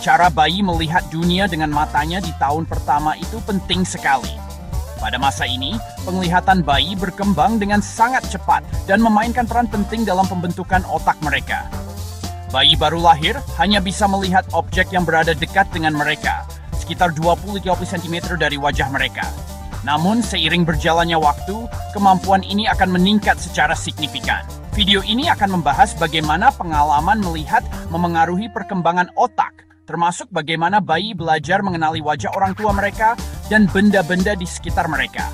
Cara bayi melihat dunia dengan matanya di tahun pertama itu penting sekali. Pada masa ini, penglihatan bayi berkembang dengan sangat cepat dan memainkan peran penting dalam pembentukan otak mereka. Bayi baru lahir hanya bisa melihat objek yang berada dekat dengan mereka, sekitar 20-30 cm dari wajah mereka. Namun, seiring berjalannya waktu, kemampuan ini akan meningkat secara signifikan. Video ini akan membahas bagaimana pengalaman melihat memengaruhi perkembangan otak, termasuk bagaimana bayi belajar mengenali wajah orang tua mereka dan benda-benda di sekitar mereka.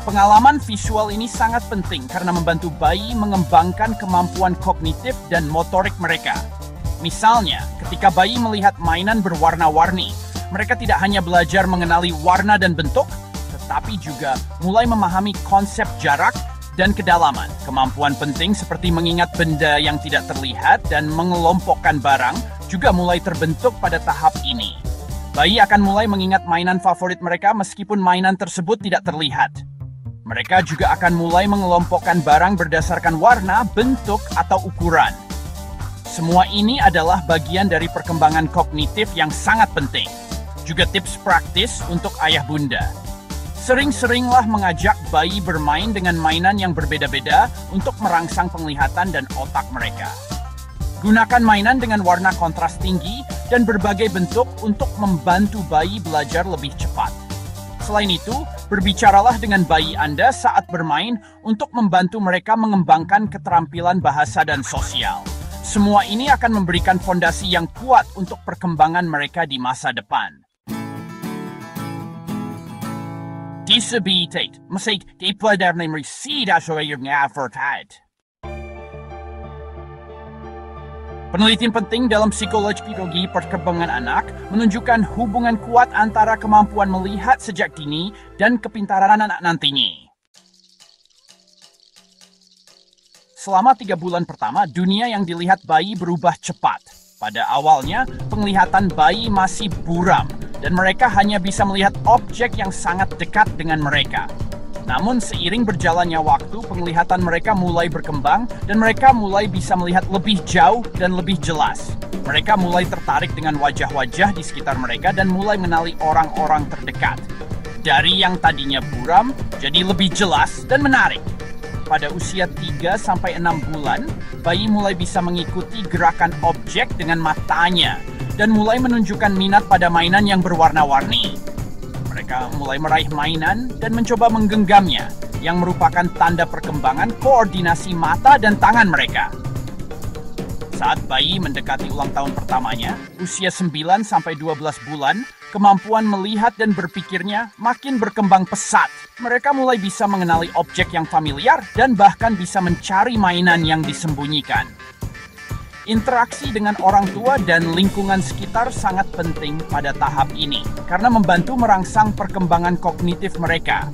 Pengalaman visual ini sangat penting karena membantu bayi mengembangkan kemampuan kognitif dan motorik mereka. Misalnya, ketika bayi melihat mainan berwarna-warni, mereka tidak hanya belajar mengenali warna dan bentuk, tetapi juga mulai memahami konsep jarak dan kedalaman. Kemampuan penting seperti mengingat benda yang tidak terlihat dan mengelompokkan barang juga mulai terbentuk pada tahap ini. Bayi akan mulai mengingat mainan favorit mereka meskipun mainan tersebut tidak terlihat. Mereka juga akan mulai mengelompokkan barang berdasarkan warna, bentuk, atau ukuran. Semua ini adalah bagian dari perkembangan kognitif yang sangat penting. Juga tips praktis untuk ayah bunda. Sering-seringlah mengajak bayi bermain dengan mainan yang berbeda-beda untuk merangsang penglihatan dan otak mereka. Gunakan mainan dengan warna kontras tinggi dan berbagai bentuk untuk membantu bayi belajar lebih cepat. Selain itu, berbicaralah dengan bayi Anda saat bermain untuk membantu mereka mengembangkan keterampilan bahasa dan sosial. Semua ini akan memberikan fondasi yang kuat untuk perkembangan mereka di masa depan. Disabilitet, masih dipelajari dari sida soal advertised. Penelitian penting dalam psikologi perkembangan anak menunjukkan hubungan kuat antara kemampuan melihat sejak dini dan kepintaran anak nantinya. Selama 3 bulan pertama, dunia yang dilihat bayi berubah cepat. Pada awalnya, penglihatan bayi masih buram, dan mereka hanya bisa melihat objek yang sangat dekat dengan mereka. Namun seiring berjalannya waktu, penglihatan mereka mulai berkembang dan mereka mulai bisa melihat lebih jauh dan lebih jelas. Mereka mulai tertarik dengan wajah-wajah di sekitar mereka dan mulai mengenali orang-orang terdekat. Dari yang tadinya buram, jadi lebih jelas dan menarik. Pada usia 3-6 bulan, bayi mulai bisa mengikuti gerakan objek dengan matanya dan mulai menunjukkan minat pada mainan yang berwarna-warni. Mereka mulai meraih mainan dan mencoba menggenggamnya, yang merupakan tanda perkembangan koordinasi mata dan tangan mereka. Saat bayi mendekati ulang tahun pertamanya, usia 9-12 bulan, kemampuan melihat dan berpikirnya makin berkembang pesat. Mereka mulai bisa mengenali objek yang familiar dan bahkan bisa mencari mainan yang disembunyikan. Interaksi dengan orang tua dan lingkungan sekitar sangat penting pada tahap ini karena membantu merangsang perkembangan kognitif mereka.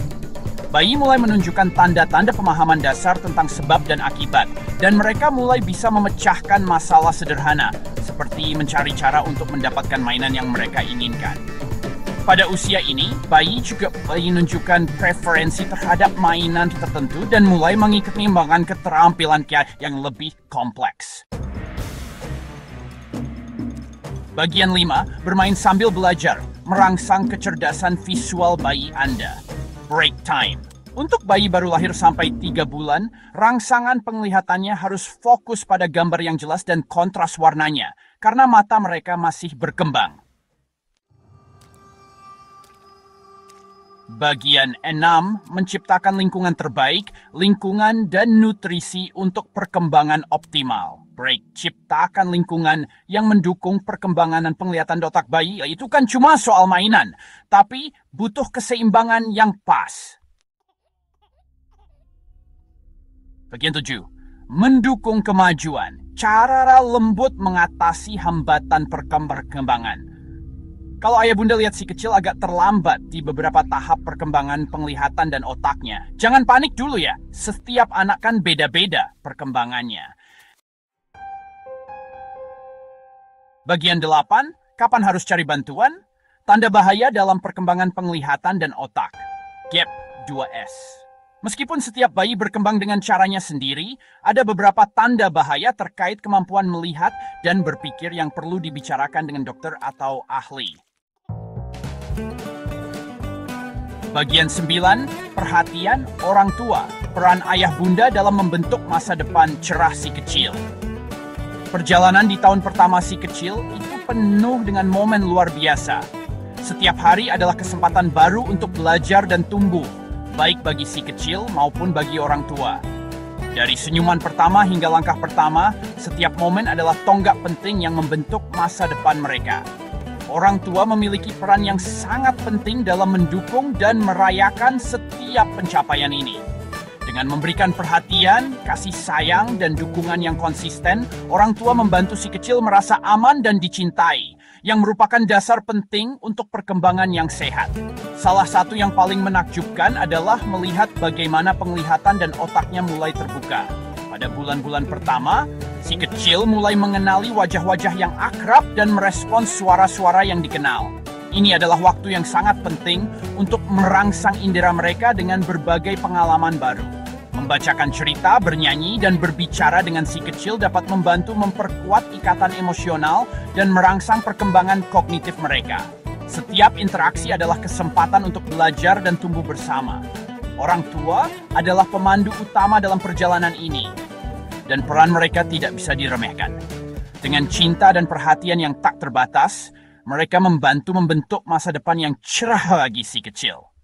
Bayi mulai menunjukkan tanda-tanda pemahaman dasar tentang sebab dan akibat, dan mereka mulai bisa memecahkan masalah sederhana, seperti mencari cara untuk mendapatkan mainan yang mereka inginkan. Pada usia ini, bayi juga mulai menunjukkan preferensi terhadap mainan tertentu dan mulai mengembangkan keterampilan yang lebih kompleks. Bagian 5, bermain sambil belajar, merangsang kecerdasan visual bayi Anda. Break time. Untuk bayi baru lahir sampai 3 bulan, rangsangan penglihatannya harus fokus pada gambar yang jelas dan kontras warnanya, karena mata mereka masih berkembang. Bagian 6, menciptakan lingkungan terbaik, lingkungan dan nutrisi untuk perkembangan optimal. Break, ciptakan lingkungan yang mendukung perkembangan dan penglihatan otak bayi. Itu kan cuma soal mainan, tapi butuh keseimbangan yang pas. Bagian 7, mendukung kemajuan. Cara lembut mengatasi hambatan perkembangan. Kalau ayah bunda lihat si kecil agak terlambat di beberapa tahap perkembangan penglihatan dan otaknya, jangan panik dulu ya. Setiap anak kan beda-beda perkembangannya. Bagian 8, kapan harus cari bantuan? Tanda bahaya dalam perkembangan penglihatan dan otak. GAP 2S. Meskipun setiap bayi berkembang dengan caranya sendiri, ada beberapa tanda bahaya terkait kemampuan melihat dan berpikir yang perlu dibicarakan dengan dokter atau ahli. Bagian 9, perhatian orang tua, peran ayah bunda dalam membentuk masa depan cerah si kecil. Perjalanan di tahun pertama si kecil itu penuh dengan momen luar biasa. Setiap hari adalah kesempatan baru untuk belajar dan tumbuh, baik bagi si kecil maupun bagi orang tua. Dari senyuman pertama hingga langkah pertama, setiap momen adalah tonggak penting yang membentuk masa depan mereka. Orang tua memiliki peran yang sangat penting dalam mendukung dan merayakan setiap pencapaian ini. Dengan memberikan perhatian, kasih sayang, dan dukungan yang konsisten, orang tua membantu si kecil merasa aman dan dicintai, yang merupakan dasar penting untuk perkembangan yang sehat. Salah satu yang paling menakjubkan adalah melihat bagaimana penglihatan dan otaknya mulai terbuka. Pada bulan-bulan pertama, si kecil mulai mengenali wajah-wajah yang akrab dan merespons suara-suara yang dikenal. Ini adalah waktu yang sangat penting untuk merangsang indera mereka dengan berbagai pengalaman baru. Membacakan cerita, bernyanyi, dan berbicara dengan si kecil dapat membantu memperkuat ikatan emosional dan merangsang perkembangan kognitif mereka. Setiap interaksi adalah kesempatan untuk belajar dan tumbuh bersama. Orang tua adalah pemandu utama dalam perjalanan ini, dan peran mereka tidak bisa diremehkan. Dengan cinta dan perhatian yang tak terbatas, mereka membantu membentuk masa depan yang cerah bagi si kecil.